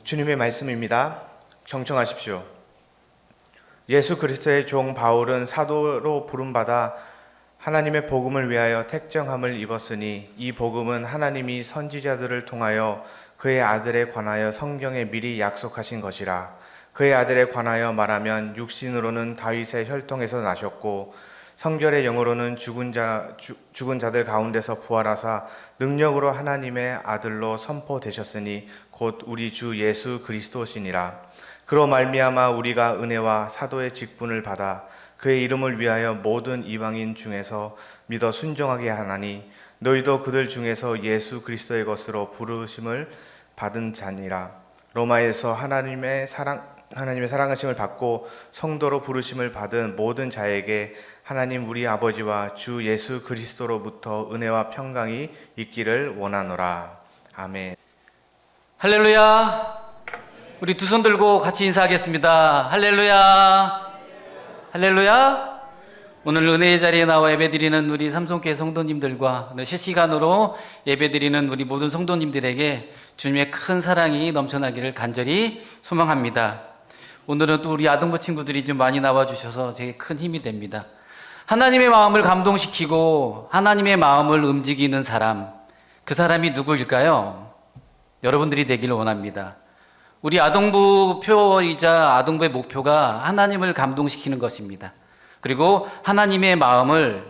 주님의 말씀입니다. 경청하십시오. 예수 그리스도의 종 바울은 사도로 부름받아 하나님의 복음을 위하여 택정함을 입었으니 이 복음은 하나님이 선지자들을 통하여 그의 아들에 관하여 성경에 미리 약속하신 것이라. 그의 아들에 관하여 말하면 육신으로는 다윗의 혈통에서 나셨고 성결의 영으로는 죽은 자들 가운데서 부활하사 능력으로 하나님의 아들로 선포되셨으니 곧 우리 주 예수 그리스도시니라. 그로 말미암아 우리가 은혜와 사도의 직분을 받아 그의 이름을 위하여 모든 이방인 중에서 믿어 순종하게 하나니 너희도 그들 중에서 예수 그리스도의 것으로 부르심을 받은 자니라. 로마에서 하나님의 사랑하심을 받고 성도로 부르심을 받은 모든 자에게 하나님 우리 아버지와 주 예수 그리스도로부터 은혜와 평강이 있기를 원하노라. 아멘. 할렐루야. 우리 두 손 들고 같이 인사하겠습니다. 할렐루야. 할렐루야. 오늘 은혜의 자리에 나와 예배드리는 우리 삼성교회 성도님들과 실시간으로 예배드리는 우리 모든 성도님들에게 주님의 큰 사랑이 넘쳐나기를 간절히 소망합니다. 오늘은 또 우리 아동부 친구들이 좀 많이 나와주셔서 제게 큰 힘이 됩니다. 하나님의 마음을 감동시키고 하나님의 마음을 움직이는 사람, 그 사람이 누구일까요? 여러분들이 되기를 원합니다. 우리 아동부 표이자 아동부의 목표가 하나님을 감동시키는 것입니다. 그리고 하나님의 마음을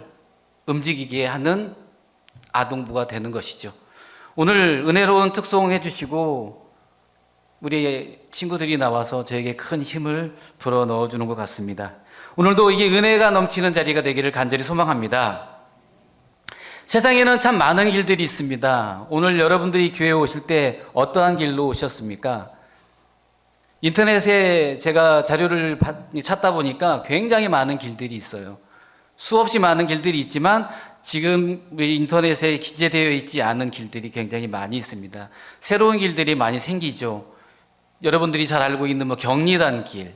움직이게 하는 아동부가 되는 것이죠. 오늘 은혜로운 특송 해주시고 우리 친구들이 나와서 저에게 큰 힘을 불어 넣어주는 것 같습니다. 오늘도 이게 은혜가 넘치는 자리가 되기를 간절히 소망합니다. 세상에는 참 많은 길들이 있습니다. 오늘 여러분들이 교회에 오실 때 어떠한 길로 오셨습니까? 인터넷에 제가 자료를 찾다 보니까 굉장히 많은 길들이 있어요. 수없이 많은 길들이 있지만 지금 인터넷에 기재되어 있지 않은 길들이 굉장히 많이 있습니다. 새로운 길들이 많이 생기죠. 여러분들이 잘 알고 있는 경리단 길,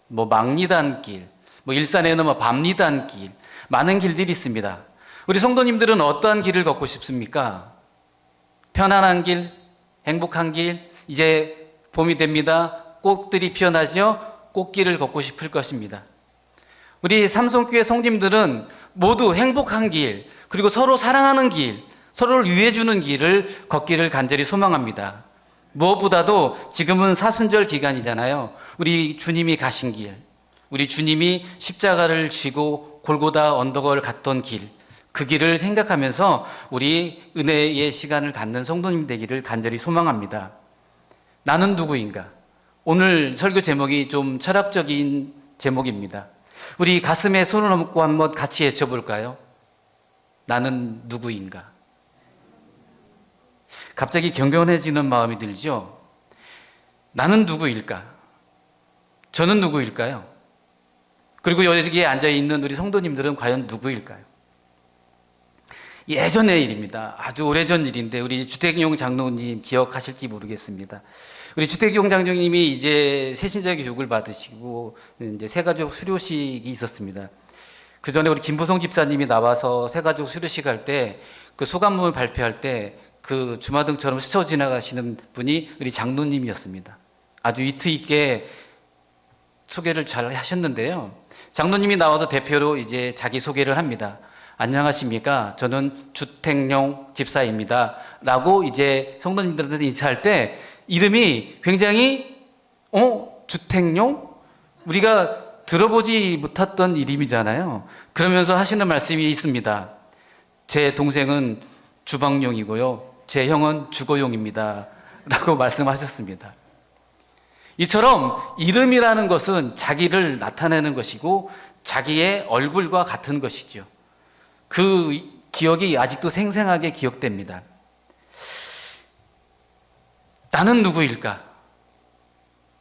망리단 길, 일산에는 밤리단 길, 많은 길들이 있습니다. 우리 성도님들은 어떠한 길을 걷고 싶습니까? 편안한 길, 행복한 길, 이제 봄이 됩니다. 꽃들이 피어나죠? 꽃길을 걷고 싶을 것입니다. 우리 삼성교회 성도님들은 모두 행복한 길, 그리고 서로 사랑하는 길, 서로를 위해주는 길을 걷기를 간절히 소망합니다. 무엇보다도 지금은 사순절 기간이잖아요. 우리 주님이 가신 길, 우리 주님이 십자가를 지고 골고다 언덕을 갔던 길, 그 길을 생각하면서 우리 은혜의 시간을 갖는 성도님 되기를 간절히 소망합니다. 나는 누구인가? 오늘 설교 제목이 좀 철학적인 제목입니다. 우리 가슴에 손을 얹고 한번 같이 외쳐볼까요? 나는 누구인가? 갑자기 경건해지는 마음이 들죠? 나는 누구일까? 저는 누구일까요? 그리고 여기에 앉아있는 우리 성도님들은 과연 누구일까요? 예전의 일입니다. 아주 오래전 일인데 우리 주택용 장로님 기억하실지 모르겠습니다. 우리 주택용 장로님이 이제 새신자 교육을 받으시고 이제 새가족 수료식이 있었습니다. 그 전에 우리 김보성 집사님이 나와서 새가족 수료식 할 때 그 소감문을 발표할 때 그 주마등처럼 스쳐 지나가시는 분이 우리 장로님이었습니다. 아주 위트 있게 소개를 잘 하셨는데요. 장로님이 나와서 대표로 이제 자기 소개를 합니다. 안녕하십니까? 저는 주택용 집사입니다. 라고 이제 성도님들한테 인사할 때 이름이 굉장히 주택용? 우리가 들어보지 못했던 이름이잖아요. 그러면서 하시는 말씀이 있습니다. 제 동생은 주방용이고요. 제 형은 주거용입니다. 라고 말씀하셨습니다. 이처럼 이름이라는 것은 자기를 나타내는 것이고 자기의 얼굴과 같은 것이죠. 그 기억이 아직도 생생하게 기억됩니다. 나는 누구일까?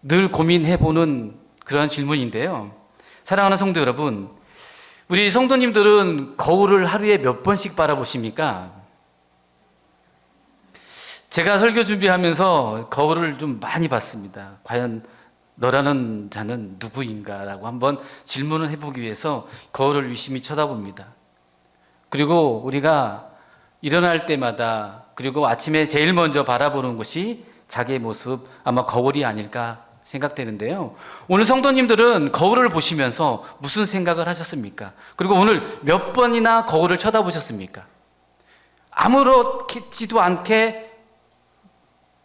늘 고민해보는 그런 질문인데요. 사랑하는 성도 여러분, 우리 성도님들은 거울을 하루에 몇 번씩 바라보십니까? 제가 설교 준비하면서 거울을 좀 많이 봤습니다. 과연 너라는 자는 누구인가? 라고 한번 질문을 해보기 위해서 거울을 유심히 쳐다봅니다. 그리고 우리가 일어날 때마다, 그리고 아침에 제일 먼저 바라보는 것이 자기의 모습, 아마 거울이 아닐까 생각되는데요. 오늘 성도님들은 거울을 보시면서 무슨 생각을 하셨습니까? 그리고 오늘 몇 번이나 거울을 쳐다보셨습니까? 아무렇지도 않게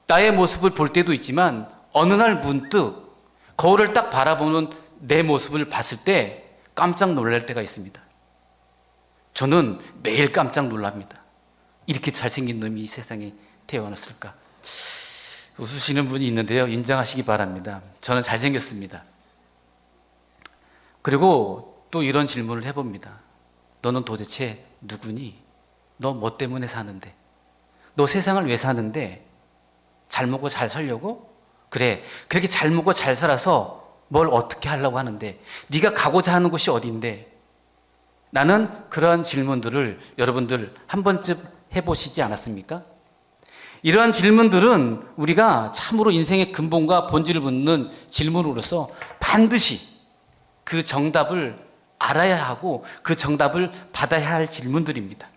나의 모습을 볼 때도 있지만 어느 날 문득 거울을 딱 바라보는 내 모습을 봤을 때 깜짝 놀랄 때가 있습니다. 저는 매일 깜짝 놀랍니다. 이렇게 잘생긴 놈이 이 세상에 태어났을까? 웃으시는 분이 있는데요. 인정하시기 바랍니다. 저는 잘생겼습니다. 그리고 또 이런 질문을 해봅니다. 너는 도대체 누구니? 너 뭐 때문에 사는데? 너 세상을 왜 사는데? 잘 먹고 잘 살려고? 그래, 그렇게 잘 먹고 잘 살아서 뭘 어떻게 하려고 하는데? 네가 가고자 하는 곳이 어딘데? 나는 그러한 질문들을 여러분들 한 번쯤 해보시지 않았습니까? 이러한 질문들은 우리가 참으로 인생의 근본과 본질을 묻는 질문으로서 반드시 그 정답을 알아야 하고 그 정답을 받아야 할 질문들입니다.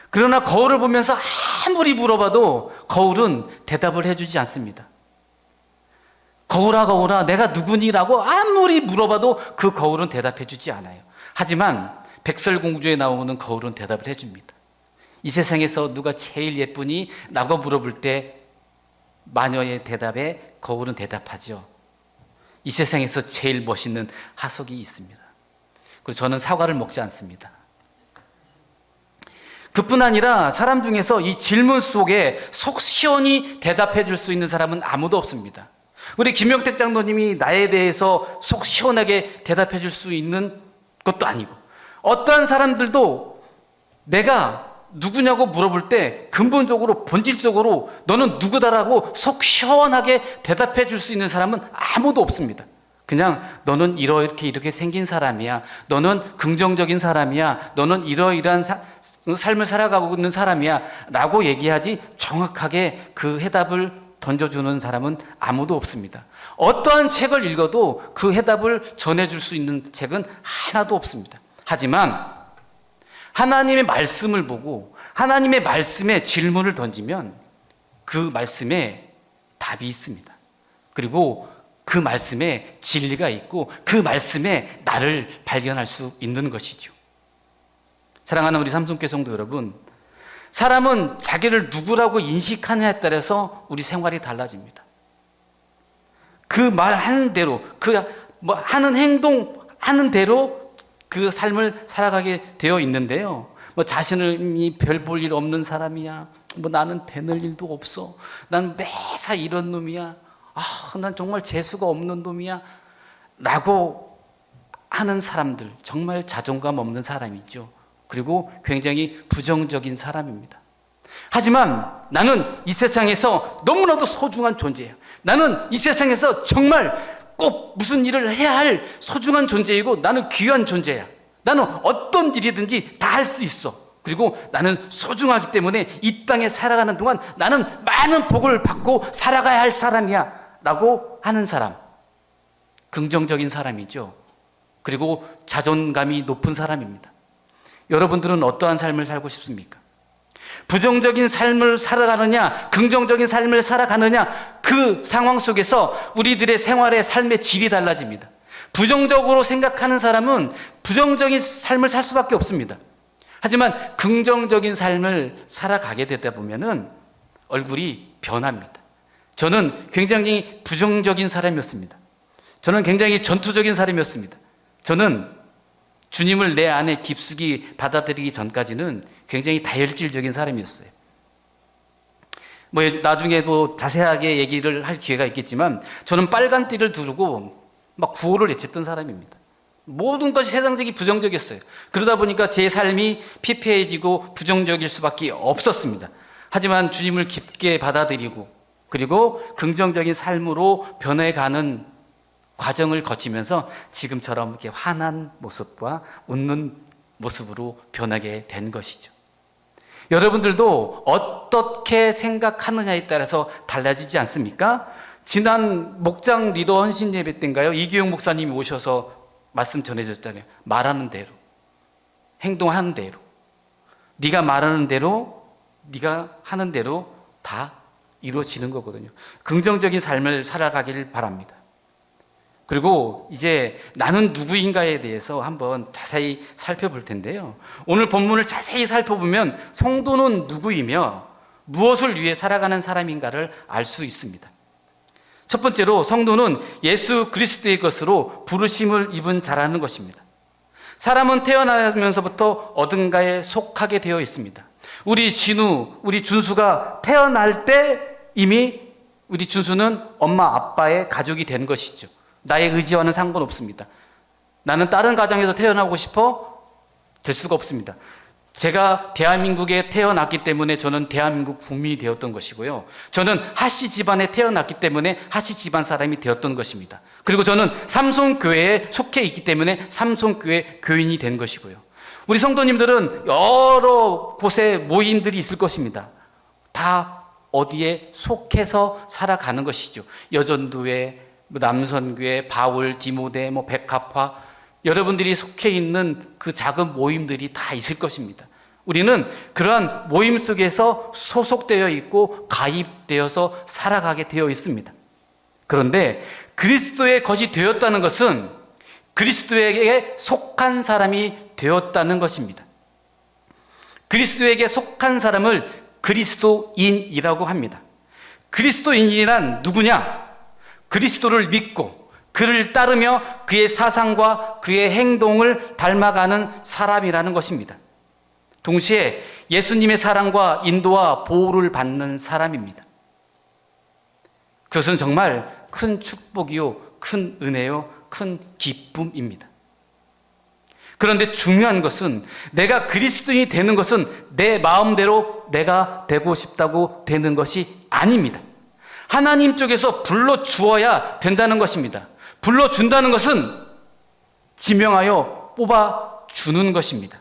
그러나 거울을 보면서 아무리 물어봐도 거울은 대답을 해주지 않습니다. 거울아 거울아 내가 누구니라고 아무리 물어봐도 그 거울은 대답해주지 않아요. 하지만 백설공주에 나오는 거울은 대답을 해줍니다. 이 세상에서 누가 제일 예쁘니? 라고 물어볼 때 마녀의 대답에 거울은 대답하죠. 이 세상에서 제일 멋있는 하석이 있습니다. 그리고 저는 사과를 먹지 않습니다. 그뿐 아니라 사람 중에서 이 질문 속에 속 시원히 대답해 줄 수 있는 사람은 아무도 없습니다. 우리 김영택 장로님이 나에 대해서 속 시원하게 대답해 줄 수 있는 것도 아니고, 어떠한 사람들도 내가 누구냐고 물어볼 때 근본적으로 본질적으로 너는 누구다라고 속 시원하게 대답해 줄 수 있는 사람은 아무도 없습니다. 그냥 너는 이렇게 생긴 사람이야, 너는 긍정적인 사람이야, 너는 이러이러한 삶을 살아가고 있는 사람이야 라고 얘기하지 정확하게 그 해답을 던져주는 사람은 아무도 없습니다. 어떠한 책을 읽어도 그 해답을 전해줄 수 있는 책은 하나도 없습니다. 하지만 하나님의 말씀을 보고 하나님의 말씀에 질문을 던지면 그 말씀에 답이 있습니다. 그리고 그 말씀에 진리가 있고 그 말씀에 나를 발견할 수 있는 것이죠. 사랑하는 우리 삼성교회 성도 여러분, 사람은 자기를 누구라고 인식하느냐에 따라서 우리 생활이 달라집니다. 그 말하는 대로, 하는 행동 하는 대로 그 삶을 살아가게 되어 있는데요. 자신이 별 볼 일 없는 사람이야. 나는 되는 일도 없어. 난 매사 이런 놈이야. 난 정말 재수가 없는 놈이야. 라고 하는 사람들, 정말 자존감 없는 사람이죠. 그리고 굉장히 부정적인 사람입니다. 하지만 나는 이 세상에서 너무나도 소중한 존재예요. 나는 이 세상에서 정말 꼭 무슨 일을 해야 할 소중한 존재이고 나는 귀한 존재야. 나는 어떤 일이든지 다 할 수 있어. 그리고 나는 소중하기 때문에 이 땅에 살아가는 동안 나는 많은 복을 받고 살아가야 할 사람이야 라고 하는 사람, 긍정적인 사람이죠. 그리고 자존감이 높은 사람입니다. 여러분들은 어떠한 삶을 살고 싶습니까? 부정적인 삶을 살아가느냐, 긍정적인 삶을 살아가느냐, 그 상황 속에서 우리들의 생활의 삶의 질이 달라집니다. 부정적으로 생각하는 사람은 부정적인 삶을 살 수밖에 없습니다. 하지만 긍정적인 삶을 살아가게 되다 보면은 얼굴이 변합니다. 저는 굉장히 부정적인 사람이었습니다. 저는 굉장히 전투적인 사람이었습니다. 저는 주님을 내 안에 깊숙이 받아들이기 전까지는 굉장히 다혈질적인 사람이었어요. 나중에 자세하게 얘기를 할 기회가 있겠지만 저는 빨간 띠를 두르고 막 구호를 외쳤던 사람입니다. 모든 것이 세상적이 부정적이었어요. 그러다 보니까 제 삶이 피폐해지고 부정적일 수밖에 없었습니다. 하지만 주님을 깊게 받아들이고 그리고 긍정적인 삶으로 변해가는 과정을 거치면서 지금처럼 이렇게 환한 모습과 웃는 모습으로 변하게 된 것이죠. 여러분들도 어떻게 생각하느냐에 따라서 달라지지 않습니까? 지난 목장 리더 헌신 예배 때인가요? 이기용 목사님이 오셔서 말씀 전해줬잖아요. 말하는 대로, 행동하는 대로, 네가 말하는 대로, 네가 하는 대로 다 이루어지는 거거든요. 긍정적인 삶을 살아가길 바랍니다. 그리고 이제 나는 누구인가에 대해서 한번 자세히 살펴볼 텐데요. 오늘 본문을 자세히 살펴보면 성도는 누구이며 무엇을 위해 살아가는 사람인가를 알 수 있습니다. 첫 번째로 성도는 예수 그리스도의 것으로 부르심을 입은 자라는 것입니다. 사람은 태어나면서부터 어딘가에 속하게 되어 있습니다. 우리 진우, 우리 준수가 태어날 때 이미 우리 준수는 엄마 아빠의 가족이 된 것이죠. 나의 의지와는 상관없습니다. 나는 다른 가정에서 태어나고 싶어? 될 수가 없습니다. 제가 대한민국에 태어났기 때문에 저는 대한민국 국민이 되었던 것이고요. 저는 하씨 집안에 태어났기 때문에 하씨 집안 사람이 되었던 것입니다. 그리고 저는 삼손교회에 속해 있기 때문에 삼손교회 교인이 된 것이고요. 우리 성도님들은 여러 곳에 모임들이 있을 것입니다. 다 어디에 속해서 살아가는 것이죠. 여전도회, 남선교회, 바울, 디모데, 백합화, 여러분들이 속해 있는 그 작은 모임들이 다 있을 것입니다. 우리는 그러한 모임 속에서 소속되어 있고 가입되어서 살아가게 되어 있습니다. 그런데 그리스도의 것이 되었다는 것은 그리스도에게 속한 사람이 되었다는 것입니다. 그리스도에게 속한 사람을 그리스도인이라고 합니다. 그리스도인이란 누구냐? 그리스도를 믿고 그를 따르며 그의 사상과 그의 행동을 닮아가는 사람이라는 것입니다. 동시에 예수님의 사랑과 인도와 보호를 받는 사람입니다. 그것은 정말 큰 축복이요, 큰 은혜요, 큰 기쁨입니다. 그런데 중요한 것은 내가 그리스도인이 되는 것은 내 마음대로 내가 되고 싶다고 되는 것이 아닙니다. 하나님 쪽에서 불러주어야 된다는 것입니다. 불러준다는 것은 지명하여 뽑아주는 것입니다.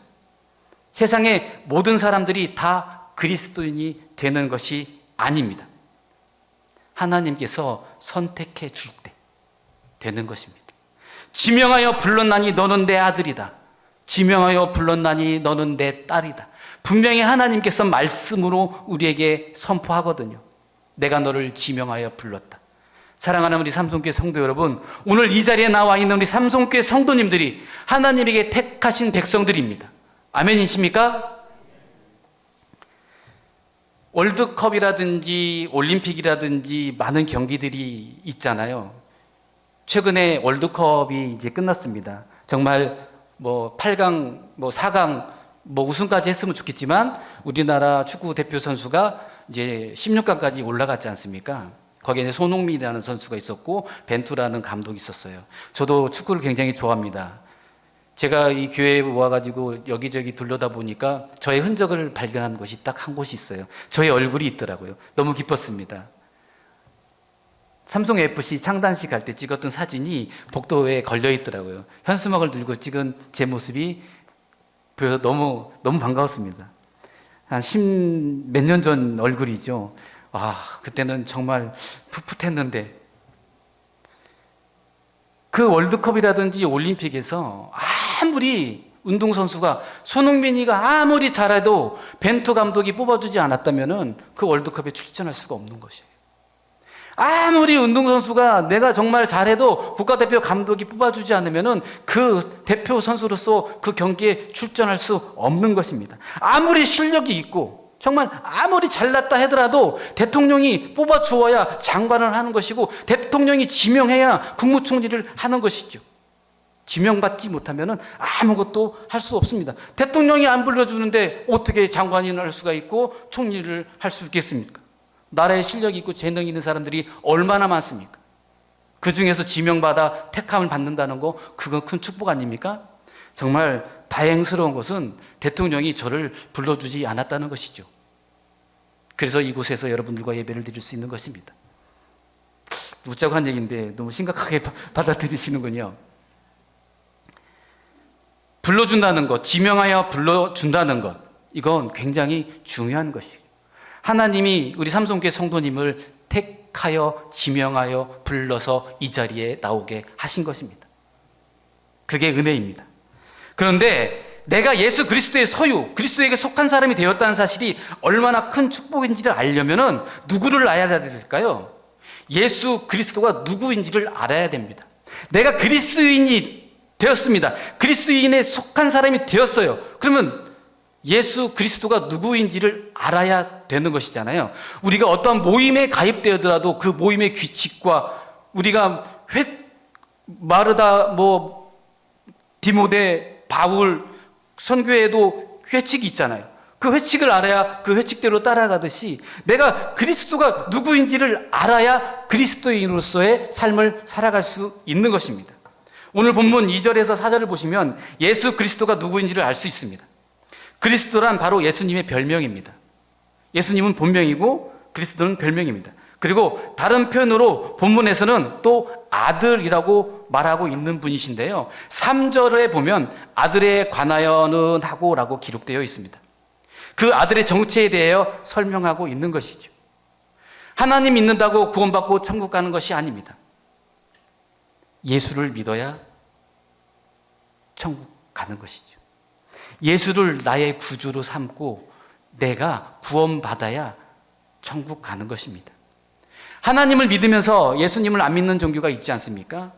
세상의 모든 사람들이 다 그리스도인이 되는 것이 아닙니다. 하나님께서 선택해 줄 때 되는 것입니다. 지명하여 불렀나니 너는 내 아들이다. 지명하여 불렀나니 너는 내 딸이다. 분명히 하나님께서 말씀으로 우리에게 선포하거든요. 내가 너를 지명하여 불렀다. 사랑하는 우리 삼성교회 성도 여러분, 오늘 이 자리에 나와 있는 우리 삼성교회 성도님들이 하나님에게 택하신 백성들입니다. 아멘이십니까? 월드컵이라든지 올림픽이라든지 많은 경기들이 있잖아요. 최근에 월드컵이 이제 끝났습니다. 정말 8강, 4강, 우승까지 했으면 좋겠지만 우리나라 축구 대표 선수가 이제 16강까지 올라갔지 않습니까? 거기에 손흥민이라는 선수가 있었고 벤투라는 감독이 있었어요. 저도 축구를 굉장히 좋아합니다. 제가 이 교회에 와가지고 여기저기 둘러다 보니까 저의 흔적을 발견한 곳이 딱 한 곳이 있어요. 저의 얼굴이 있더라고요. 너무 기뻤습니다. 삼성FC 창단식 갈 때 찍었던 사진이 복도에 걸려 있더라고요. 현수막을 들고 찍은 제 모습이 보여서 너무 반가웠습니다. 한 10몇 년 전 얼굴이죠. 그때는 정말 풋풋했는데 그 월드컵이라든지 올림픽에서 아무리 운동선수가 손흥민이가 아무리 잘해도 벤투 감독이 뽑아주지 않았다면 그 월드컵에 출전할 수가 없는 것이에요. 아무리 운동선수가 내가 정말 잘해도 국가대표 감독이 뽑아주지 않으면 그 대표 선수로서 그 경기에 출전할 수 없는 것입니다. 아무리 실력이 있고 정말 아무리 잘났다 하더라도 대통령이 뽑아주어야 장관을 하는 것이고 대통령이 지명해야 국무총리를 하는 것이죠. 지명받지 못하면 아무것도 할 수 없습니다. 대통령이 안 불러주는데 어떻게 장관을 할 수가 있고 총리를 할 수 있겠습니까? 나라에 실력이 있고 재능이 있는 사람들이 얼마나 많습니까? 그 중에서 지명받아 택함을 받는다는 거, 그건 큰 축복 아닙니까? 정말 다행스러운 것은 대통령이 저를 불러주지 않았다는 것이죠. 그래서 이곳에서 여러분들과 예배를 드릴 수 있는 것입니다. 웃자고 한 얘기인데 너무 심각하게 받아들이시는군요. 불러준다는 것, 지명하여 불러준다는 것, 이건 굉장히 중요한 것이에요. 하나님이 우리 삼성교회 성도님을 택하여 지명하여 불러서 이 자리에 나오게 하신 것입니다. 그게 은혜입니다. 그런데 내가 예수 그리스도의 소유, 그리스도에게 속한 사람이 되었다는 사실이 얼마나 큰 축복인지를 알려면은 누구를 알아야 될까요? 예수 그리스도가 누구인지를 알아야 됩니다. 내가 그리스도인이 되었습니다. 그리스도인에 속한 사람이 되었어요. 그러면 예수 그리스도가 누구인지를 알아야 되는 것이잖아요. 우리가 어떤 모임에 가입되더라도 그 모임의 규칙과 우리가 마르다, 디모데, 바울, 선교에도 회칙이 있잖아요. 그 회칙을 알아야 그 회칙대로 따라가듯이 내가 그리스도가 누구인지를 알아야 그리스도인으로서의 삶을 살아갈 수 있는 것입니다. 오늘 본문 2절에서 4절을 보시면 예수 그리스도가 누구인지를 알 수 있습니다. 그리스도란 바로 예수님의 별명입니다. 예수님은 본명이고 그리스도는 별명입니다. 그리고 다른 표현으로 본문에서는 또 아들이라고 말하고 있는 분이신데요. 3절에 보면 아들에 관하여는 하고 라고 기록되어 있습니다. 그 아들의 정체에 대하여 설명하고 있는 것이죠. 하나님 믿는다고 구원받고 천국 가는 것이 아닙니다. 예수를 믿어야 천국 가는 것이죠. 예수를 나의 구주로 삼고 내가 구원받아야 천국 가는 것입니다. 하나님을 믿으면서 예수님을 안 믿는 종교가 있지 않습니까?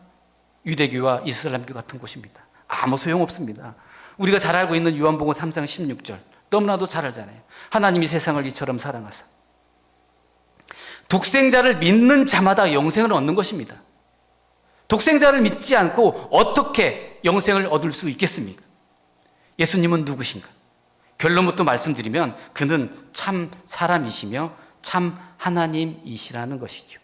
유대교와 이슬람교 같은 곳입니다. 아무 소용없습니다. 우리가 잘 알고 있는 요한복음 3장 16절 너무나도 잘 알잖아요. 하나님이 세상을 이처럼 사랑하사 독생자를 믿는 자마다 영생을 얻는 것입니다. 독생자를 믿지 않고 어떻게 영생을 얻을 수 있겠습니까? 예수님은 누구신가? 결론부터 말씀드리면 그는 참 사람이시며 참 하나님이시라는 것이죠.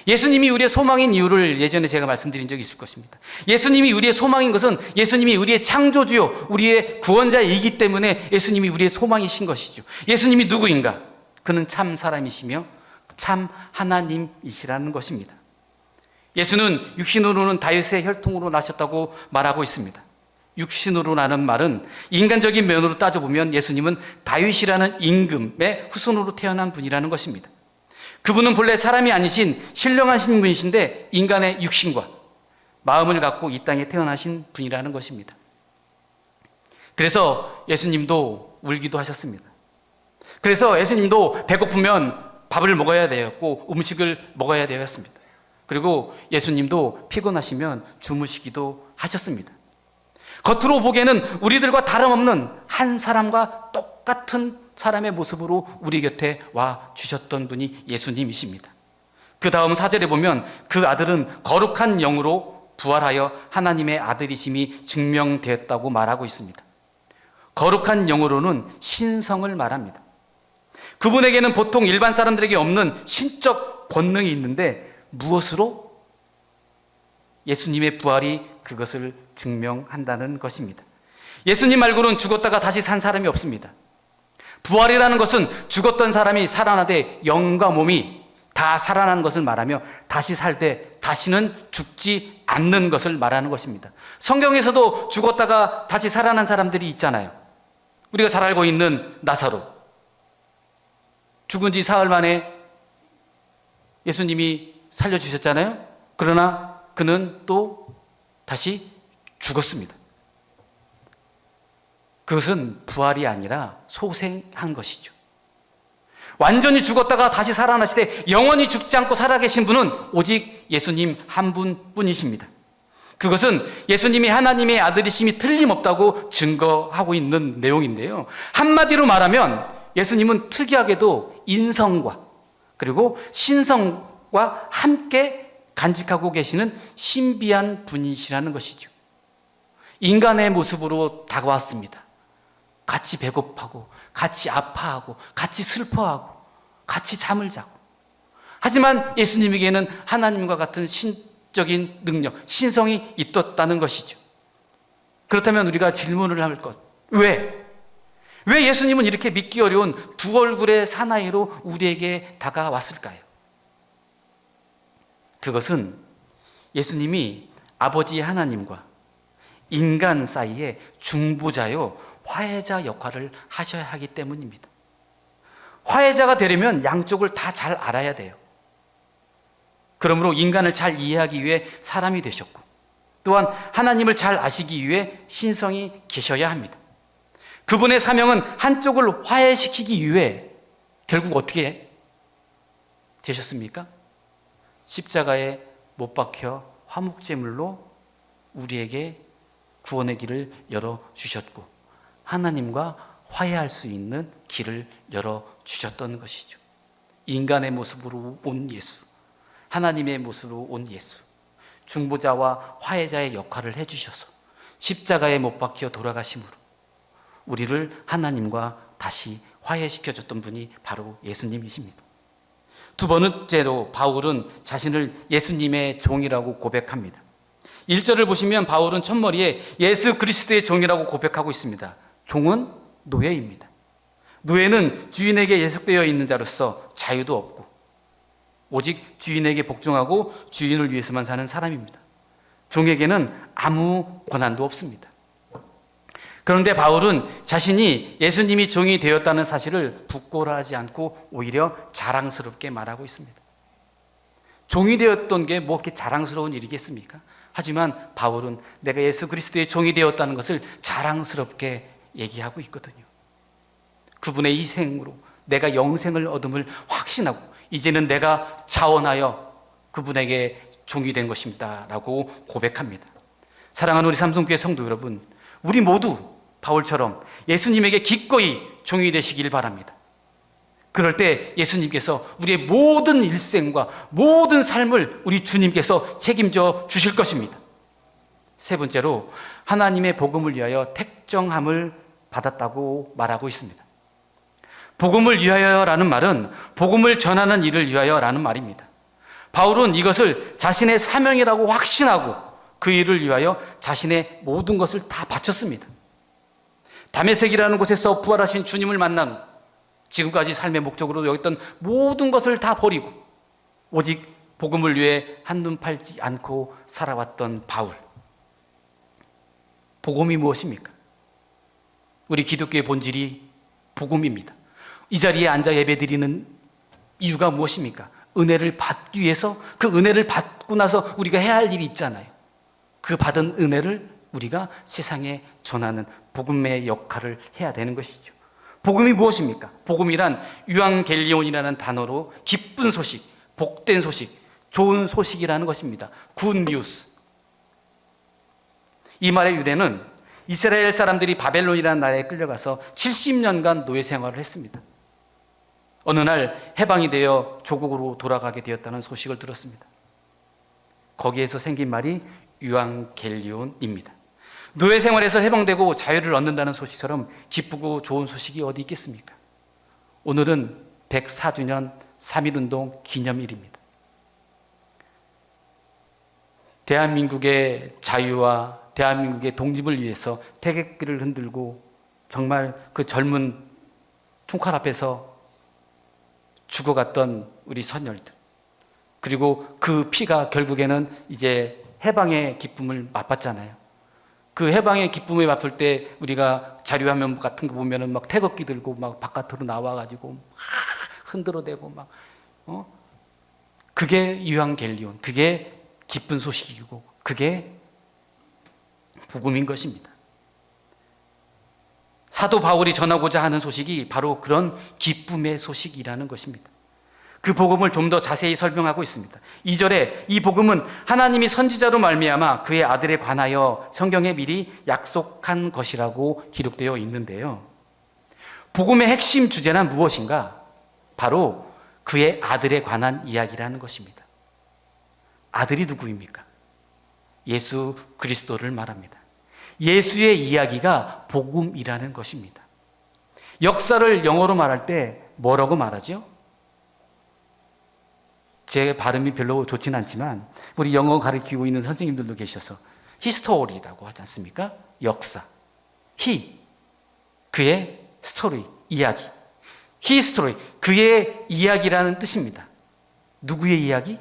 예수님이 우리의 소망인 이유를 예전에 제가 말씀드린 적이 있을 것입니다. 예수님이 우리의 소망인 것은 예수님이 우리의 창조주요, 우리의 구원자이기 때문에 예수님이 우리의 소망이신 것이죠. 예수님이 누구인가? 그는 참 사람이시며 참 하나님이시라는 것입니다. 예수는 육신으로는 다윗의 혈통으로 나셨다고 말하고 있습니다. 육신으로라는 말은 인간적인 면으로 따져보면 예수님은 다윗이라는 임금의 후손으로 태어난 분이라는 것입니다. 그분은 본래 사람이 아니신 신령하신 분이신데 인간의 육신과 마음을 갖고 이 땅에 태어나신 분이라는 것입니다. 그래서 예수님도 울기도 하셨습니다. 그래서 예수님도 배고프면 밥을 먹어야 되었고 음식을 먹어야 되었습니다. 그리고 예수님도 피곤하시면 주무시기도 하셨습니다. 겉으로 보기에는 우리들과 다름없는 한 사람과 똑같은 사람의 모습으로 우리 곁에 와 주셨던 분이 예수님이십니다. 그 다음 4절에 보면 그 아들은 거룩한 영으로 부활하여 하나님의 아들이심이 증명되었다고 말하고 있습니다. 거룩한 영으로는 신성을 말합니다. 그분에게는 보통 일반 사람들에게 없는 신적 권능이 있는데 무엇으로? 예수님의 부활이 그것을 증명한다는 것입니다. 예수님 말고는 죽었다가 다시 산 사람이 없습니다. 부활이라는 것은 죽었던 사람이 살아나되 영과 몸이 다 살아나는 것을 말하며 다시 살 때 다시는 죽지 않는 것을 말하는 것입니다. 성경에서도 죽었다가 다시 살아난 사람들이 있잖아요. 우리가 잘 알고 있는 나사로. 죽은 지 사흘 만에 예수님이 살려주셨잖아요. 그러나 그는 또 다시 죽었습니다. 그것은 부활이 아니라 소생한 것이죠. 완전히 죽었다가 다시 살아나시되 영원히 죽지 않고 살아계신 분은 오직 예수님 한 분뿐이십니다. 그것은 예수님이 하나님의 아들이심이 틀림없다고 증거하고 있는 내용인데요. 한마디로 말하면 예수님은 특이하게도 인성과 그리고 신성과 함께 간직하고 계시는 신비한 분이시라는 것이죠. 인간의 모습으로 다가왔습니다. 같이 배고파하고 같이 아파하고 같이 슬퍼하고 같이 잠을 자고. 하지만 예수님에게는 하나님과 같은 신적인 능력, 신성이 있었다는 것이죠. 그렇다면 우리가 질문을 할 것, 왜 예수님은 이렇게 믿기 어려운 두 얼굴의 사나이로 우리에게 다가왔을까요? 그것은 예수님이 아버지 하나님과 인간 사이에 중보자요 화해자 역할을 하셔야 하기 때문입니다. 화해자가 되려면 양쪽을 다 잘 알아야 돼요. 그러므로 인간을 잘 이해하기 위해 사람이 되셨고 또한 하나님을 잘 아시기 위해 신성이 계셔야 합니다. 그분의 사명은 한쪽을 화해시키기 위해 결국 어떻게 되셨습니까? 십자가에 못 박혀 화목제물로 우리에게 구원의 길을 열어주셨고 하나님과 화해할 수 있는 길을 열어주셨던 것이죠. 인간의 모습으로 온 예수, 하나님의 모습으로 온 예수, 중보자와 화해자의 역할을 해주셔서 십자가에 못 박혀 돌아가심으로 우리를 하나님과 다시 화해시켜줬던 분이 바로 예수님이십니다. 두 번째로 바울은 자신을 예수님의 종이라고 고백합니다. 1절을 보시면 바울은 첫머리에 예수 그리스도의 종이라고 고백하고 있습니다. 종은 노예입니다. 노예는 주인에게 예속되어 있는 자로서 자유도 없고 오직 주인에게 복종하고 주인을 위해서만 사는 사람입니다. 종에게는 아무 권한도 없습니다. 그런데 바울은 자신이 예수님이 종이 되었다는 사실을 부끄러워하지 않고 오히려 자랑스럽게 말하고 있습니다. 종이 되었던 게 뭐 이렇게 자랑스러운 일이겠습니까? 하지만 바울은 내가 예수 그리스도의 종이 되었다는 것을 자랑스럽게 얘기하고 있거든요. 그분의 희생으로 내가 영생을 얻음을 확신하고 이제는 내가 자원하여 그분에게 종이 된 것입니다 라고 고백합니다. 사랑하는 우리 삼성교회 성도 여러분, 우리 모두 바울처럼 예수님에게 기꺼이 종이 되시길 바랍니다. 그럴 때 예수님께서 우리의 모든 일생과 모든 삶을 우리 주님께서 책임져 주실 것입니다. 세 번째로 하나님의 복음을 위하여 택정함을 받았다고 말하고 있습니다. 복음을 위하여라는 말은 복음을 전하는 일을 위하여라는 말입니다. 바울은 이것을 자신의 사명이라고 확신하고 그 일을 위하여 자신의 모든 것을 다 바쳤습니다. 다메섹이라는 곳에서 부활하신 주님을 만난 후 지금까지 삶의 목적으로 여겼던 모든 것을 다 버리고 오직 복음을 위해 한눈 팔지 않고 살아왔던 바울. 복음이 무엇입니까? 우리 기독교의 본질이 복음입니다. 이 자리에 앉아 예배드리는 이유가 무엇입니까? 은혜를 받기 위해서, 그 은혜를 받고 나서 우리가 해야 할 일이 있잖아요. 그 받은 은혜를 우리가 세상에 전하는 복음의 역할을 해야 되는 것이죠. 복음이 무엇입니까? 복음이란 유앙겔리온이라는 단어로 기쁜 소식, 복된 소식, 좋은 소식이라는 것입니다. 굿 뉴스. 이 말의 유래는 이스라엘 사람들이 바벨론이라는 나라에 끌려가서 70년간 노예 생활을 했습니다. 어느 날 해방이 되어 조국으로 돌아가게 되었다는 소식을 들었습니다. 거기에서 생긴 말이 유앙겔리온입니다. 노예 생활에서 해방되고 자유를 얻는다는 소식처럼 기쁘고 좋은 소식이 어디 있겠습니까? 오늘은 104주년 3.1운동 기념일입니다. 대한민국의 자유와 대한민국의 독립을 위해서 태극기를 흔들고 정말 그 젊은 총칼 앞에서 죽어갔던 우리 선열들, 그리고 그 피가 결국에는 이제 해방의 기쁨을 맛봤잖아요. 그 해방의 기쁨을 맛볼 때 우리가 자료화면 같은 거 보면은 막 태극기 들고 막 바깥으로 나와가지고 막 흔들어대고 막 그게 유앙겔리온, 그게 기쁜 소식이고 그게 복음인 것입니다. 사도 바울이 전하고자 하는 소식이 바로 그런 기쁨의 소식이라는 것입니다. 그 복음을 좀 더 자세히 설명하고 있습니다. 2절에 이 복음은 하나님이 선지자로 말미암아 그의 아들에 관하여 성경에 미리 약속한 것이라고 기록되어 있는데요. 복음의 핵심 주제는 무엇인가? 바로 그의 아들에 관한 이야기라는 것입니다. 아들이 누구입니까? 예수 그리스도를 말합니다. 예수의 이야기가 복음이라는 것입니다. 역사를 영어로 말할 때 뭐라고 말하죠? 제 발음이 별로 좋진 않지만 우리 영어 가르치고 있는 선생님들도 계셔서 히스토리라고 하지 않습니까? 역사. 히, 그의 스토리, 이야기. 히스토리, 그의 이야기라는 뜻입니다. 누구의 이야기?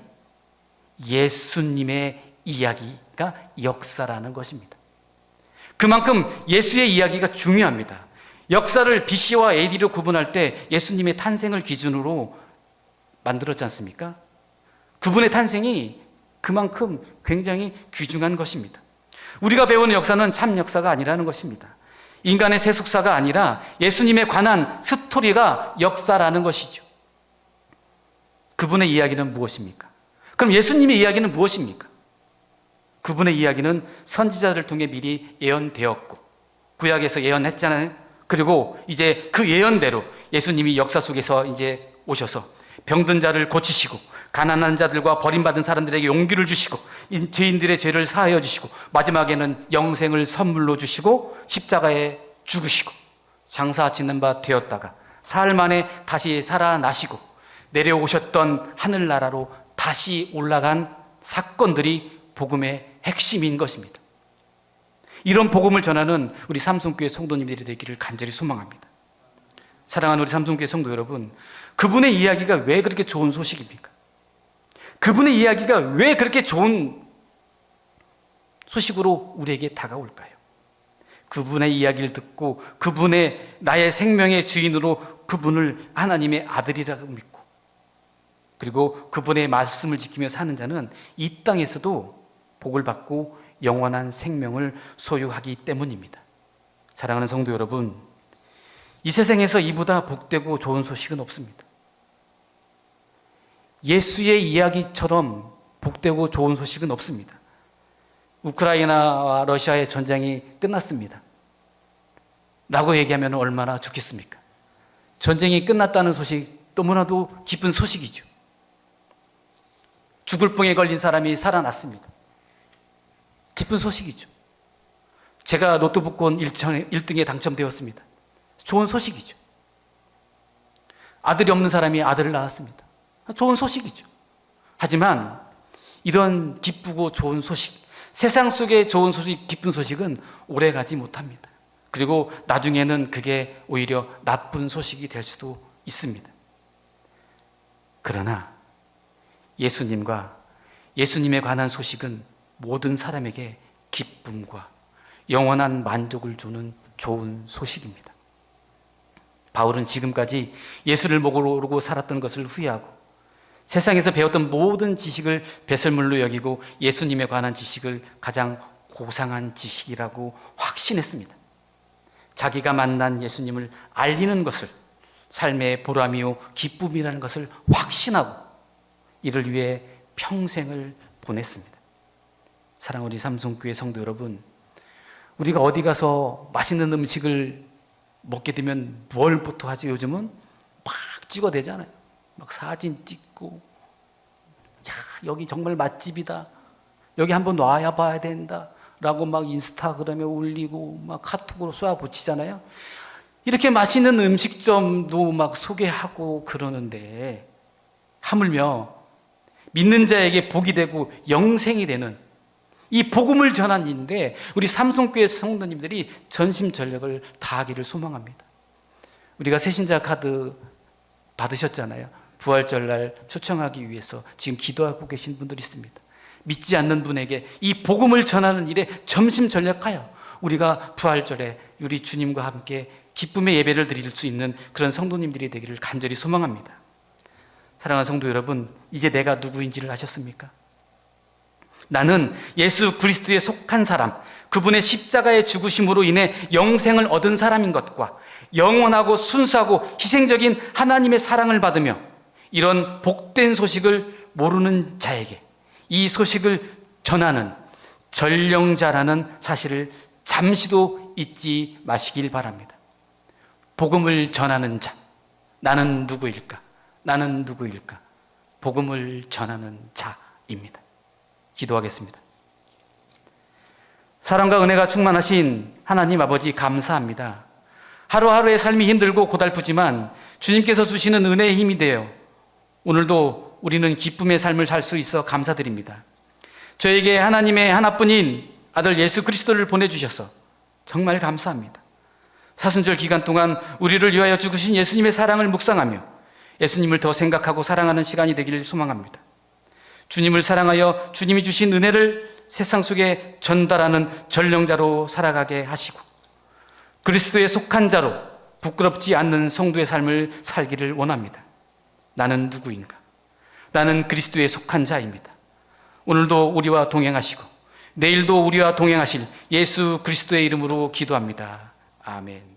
예수님의 이야기가 역사라는 것입니다. 그만큼 예수의 이야기가 중요합니다. 역사를 BC와 AD로 구분할 때 예수님의 탄생을 기준으로 만들었지 않습니까? 그분의 탄생이 그만큼 굉장히 귀중한 것입니다. 우리가 배우는 역사는 참 역사가 아니라는 것입니다. 인간의 세속사가 아니라 예수님에 관한 스토리가 역사라는 것이죠. 그분의 이야기는 무엇입니까? 그럼 예수님의 이야기는 무엇입니까? 그분의 이야기는 선지자들을 통해 미리 예언되었고 구약에서 예언했잖아요. 그리고 이제 그 예언대로 예수님이 역사 속에서 이제 오셔서 병든 자를 고치시고 가난한 자들과 버림받은 사람들에게 용기를 주시고 죄인들의 죄를 사하여 주시고 마지막에는 영생을 선물로 주시고 십자가에 죽으시고 장사 짓는 바 되었다가 사흘 만에 다시 살아나시고 내려오셨던 하늘나라로 다시 올라간 사건들이 복음의 핵심인 것입니다. 이런 복음을 전하는 우리 삼성교회 성도님들이 되기를 간절히 소망합니다. 사랑하는 우리 삼성교회 성도 여러분, 그분의 이야기가 왜 그렇게 좋은 소식입니까? 그분의 이야기가 왜 그렇게 좋은 소식으로 우리에게 다가올까요? 그분의 이야기를 듣고 그분의 나의 생명의 주인으로 그분을 하나님의 아들이라고 믿고 그리고 그분의 말씀을 지키며 사는 자는 이 땅에서도 복을 받고 영원한 생명을 소유하기 때문입니다. 사랑하는 성도 여러분, 이 세상에서 이보다 복되고 좋은 소식은 없습니다. 예수의 이야기처럼 복되고 좋은 소식은 없습니다. 우크라이나와 러시아의 전쟁이 끝났습니다 라고 얘기하면 얼마나 좋겠습니까? 전쟁이 끝났다는 소식 너무나도 기쁜 소식이죠. 죽을 병에 걸린 사람이 살아났습니다. 기쁜 소식이죠. 제가 로또 복권 1등에 당첨되었습니다. 좋은 소식이죠. 아들이 없는 사람이 아들을 낳았습니다. 좋은 소식이죠. 하지만 이런 기쁘고 좋은 소식, 세상 속의 좋은 소식, 기쁜 소식은 오래가지 못합니다. 그리고 나중에는 그게 오히려 나쁜 소식이 될 수도 있습니다. 그러나 예수님과 예수님에 관한 소식은 모든 사람에게 기쁨과 영원한 만족을 주는 좋은 소식입니다. 바울은 지금까지 예수를 모르고 살았던 것을 후회하고 세상에서 배웠던 모든 지식을 배설물로 여기고 예수님에 관한 지식을 가장 고상한 지식이라고 확신했습니다. 자기가 만난 예수님을 알리는 것을 삶의 보람이요 기쁨이라는 것을 확신하고 이를 위해 평생을 보냈습니다. 사랑하는 우리 삼성교회 성도 여러분, 우리가 어디 가서 맛있는 음식을 먹게 되면 뭘부터 하죠? 요즘은 막 찍어대잖아요. 막 사진 찍고, 야, 여기 정말 맛집이다. 여기 한번 와야 봐야 된다. 라고 막 인스타그램에 올리고, 막 카톡으로 쏘아 붙이잖아요. 이렇게 맛있는 음식점도 막 소개하고 그러는데, 하물며 믿는 자에게 복이 되고 영생이 되는 이 복음을 전한 일인데 우리 삼성교회 성도님들이 전심전력을 다하기를 소망합니다. 우리가 새신자 카드 받으셨잖아요. 부활절날 초청하기 위해서 지금 기도하고 계신 분들이 있습니다. 믿지 않는 분에게 이 복음을 전하는 일에 전심전력하여 우리가 부활절에 우리 주님과 함께 기쁨의 예배를 드릴 수 있는 그런 성도님들이 되기를 간절히 소망합니다. 사랑하는 성도 여러분, 이제 내가 누구인지를 아셨습니까? 나는 예수 그리스도에 속한 사람, 그분의 십자가의 죽으심으로 인해 영생을 얻은 사람인 것과 영원하고 순수하고 희생적인 하나님의 사랑을 받으며 이런 복된 소식을 모르는 자에게 이 소식을 전하는 전령자라는 사실을 잠시도 잊지 마시길 바랍니다. 복음을 전하는 자, 나는 누구일까? 나는 누구일까? 복음을 전하는 자입니다. 기도하겠습니다. 사랑과 은혜가 충만하신 하나님 아버지 감사합니다. 하루하루의 삶이 힘들고 고달프지만 주님께서 주시는 은혜의 힘이 되어 오늘도 우리는 기쁨의 삶을 살 수 있어 감사드립니다. 저에게 하나님의 하나뿐인 아들 예수 그리스도를 보내주셔서 정말 감사합니다. 사순절 기간 동안 우리를 위하여 죽으신 예수님의 사랑을 묵상하며 예수님을 더 생각하고 사랑하는 시간이 되기를 소망합니다. 주님을 사랑하여 주님이 주신 은혜를 세상 속에 전달하는 전령자로 살아가게 하시고 그리스도에 속한 자로 부끄럽지 않는 성도의 삶을 살기를 원합니다. 나는 누구인가? 나는 그리스도에 속한 자입니다. 오늘도 우리와 동행하시고 내일도 우리와 동행하실 예수 그리스도의 이름으로 기도합니다. 아멘.